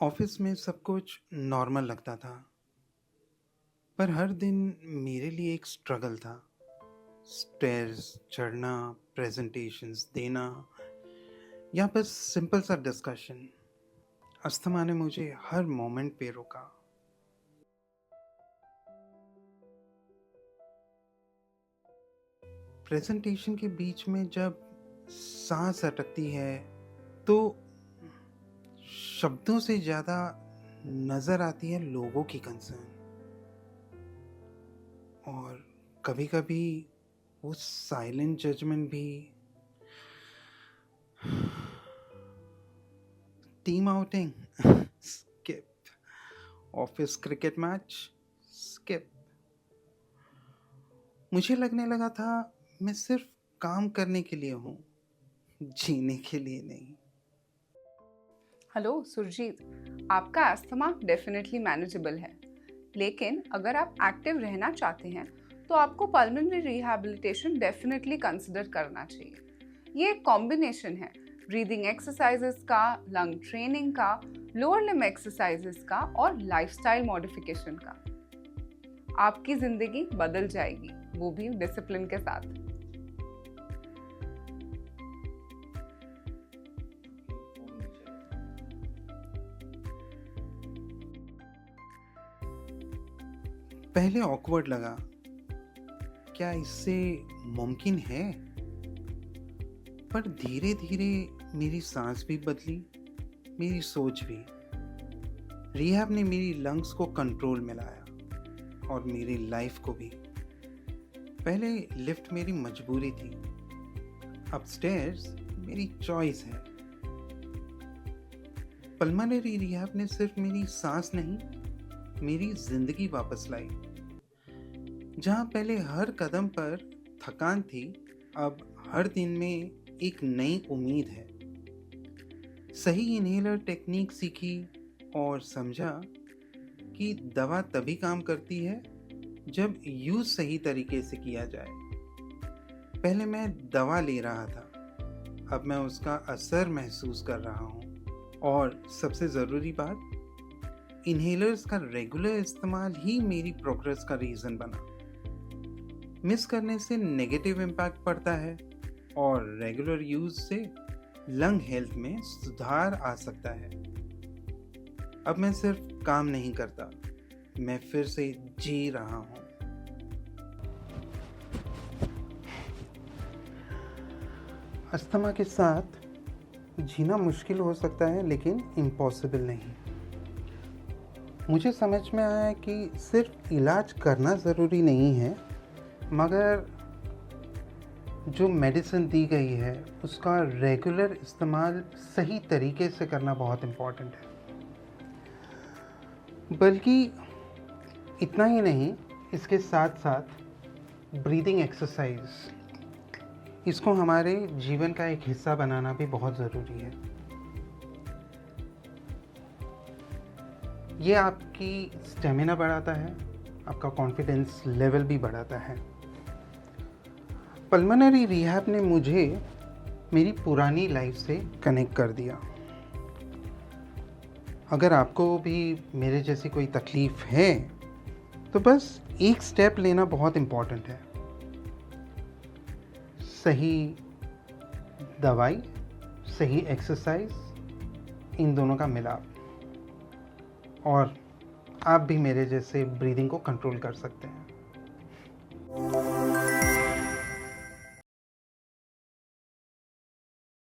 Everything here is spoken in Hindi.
ऑफिस में सब कुछ नॉर्मल लगता था, पर हर दिन मेरे लिए एक स्ट्रगल था। स्टेयर्स चढ़ना, प्रेजेंटेशंस देना, या बस सिंपल सा डिस्कशन। अस्थमा ने मुझे हर मोमेंट पे रोका। प्रेजेंटेशन के बीच में जब सांस अटकती है तो शब्दों से ज़्यादा नज़र आती है लोगों की कंसर्न। और कभी कभी वो साइलेंट जजमेंट भी। Team outing skip, office cricket match skip. मुझे लगने लगा था मैं सिर्फ काम करने के लिए हूँ, जीने के लिए नहीं। हेलो सुरजीत, आपका अस्थमा डेफिनेटली मैनेजेबल है, लेकिन अगर आप एक्टिव रहना चाहते हैं तो आपको पल्मोनरी रिहैबिलिटेशन डेफिनेटली कंसिडर करना चाहिए। ये एक कॉम्बिनेशन है ब्रीदिंग एक्सरसाइजेस का, लंग ट्रेनिंग का, लोअर लिम्ब एक्सरसाइजेस का और लाइफस्टाइल मॉडिफिकेशन का। आपकी जिंदगी बदल जाएगी, वो भी डिसिप्लिन के साथ। पहले ऑकवर्ड लगा, क्या इससे मुमकिन है? पर धीरे धीरे मेरी सांस भी बदली, मेरी सोच भी। रिहैब ने मेरी लंग्स को कंट्रोल में लाया और मेरी लाइफ को भी। पहले लिफ्ट मेरी मजबूरी थी, अपस्टेयर्स मेरी चॉइस है। पल्मोनरी रिहैब ने सिर्फ मेरी सांस नहीं, मेरी जिंदगी वापस लाई। जहाँ पहले हर कदम पर थकान थी, अब हर दिन में एक नई उम्मीद है। सही इन्हेलर टेक्निक सीखी और समझा कि दवा तभी काम करती है जब यूज सही तरीके से किया जाए। पहले मैं दवा ले रहा था, अब मैं उसका असर महसूस कर रहा हूँ। और सबसे ज़रूरी बात, इन्हेलर्स का रेगुलर इस्तेमाल ही मेरी प्रोग्रेस का रीज़न बना। मिस करने से नेगेटिव इम्पैक्ट पड़ता है और रेगुलर यूज से लंग हेल्थ में सुधार आ सकता है। अब मैं सिर्फ काम नहीं करता, मैं फिर से जी रहा हूँ। अस्थमा के साथ जीना मुश्किल हो सकता है, लेकिन इम्पॉसिबल नहीं। मुझे समझ में आया कि सिर्फ इलाज करना ज़रूरी नहीं है, मगर जो मेडिसिन दी गई है उसका रेगुलर इस्तेमाल सही तरीके से करना बहुत इम्पॉर्टेंट है। बल्कि इतना ही नहीं, इसके साथ साथ ब्रीदिंग एक्सरसाइज, इसको हमारे जीवन का एक हिस्सा बनाना भी बहुत ज़रूरी है। ये आपकी स्टेमिना बढ़ाता है, आपका कॉन्फिडेंस लेवल भी बढ़ाता है। पल्मोनरी रिहैब ने मुझे मेरी पुरानी लाइफ से कनेक्ट कर दिया। अगर आपको भी मेरे जैसी कोई तकलीफ़ है तो बस एक स्टेप लेना बहुत इम्पॉर्टेंट है। सही दवाई, सही एक्सरसाइज, इन दोनों का मिलाप, और आप भी मेरे जैसे ब्रीदिंग को कंट्रोल कर सकते हैं।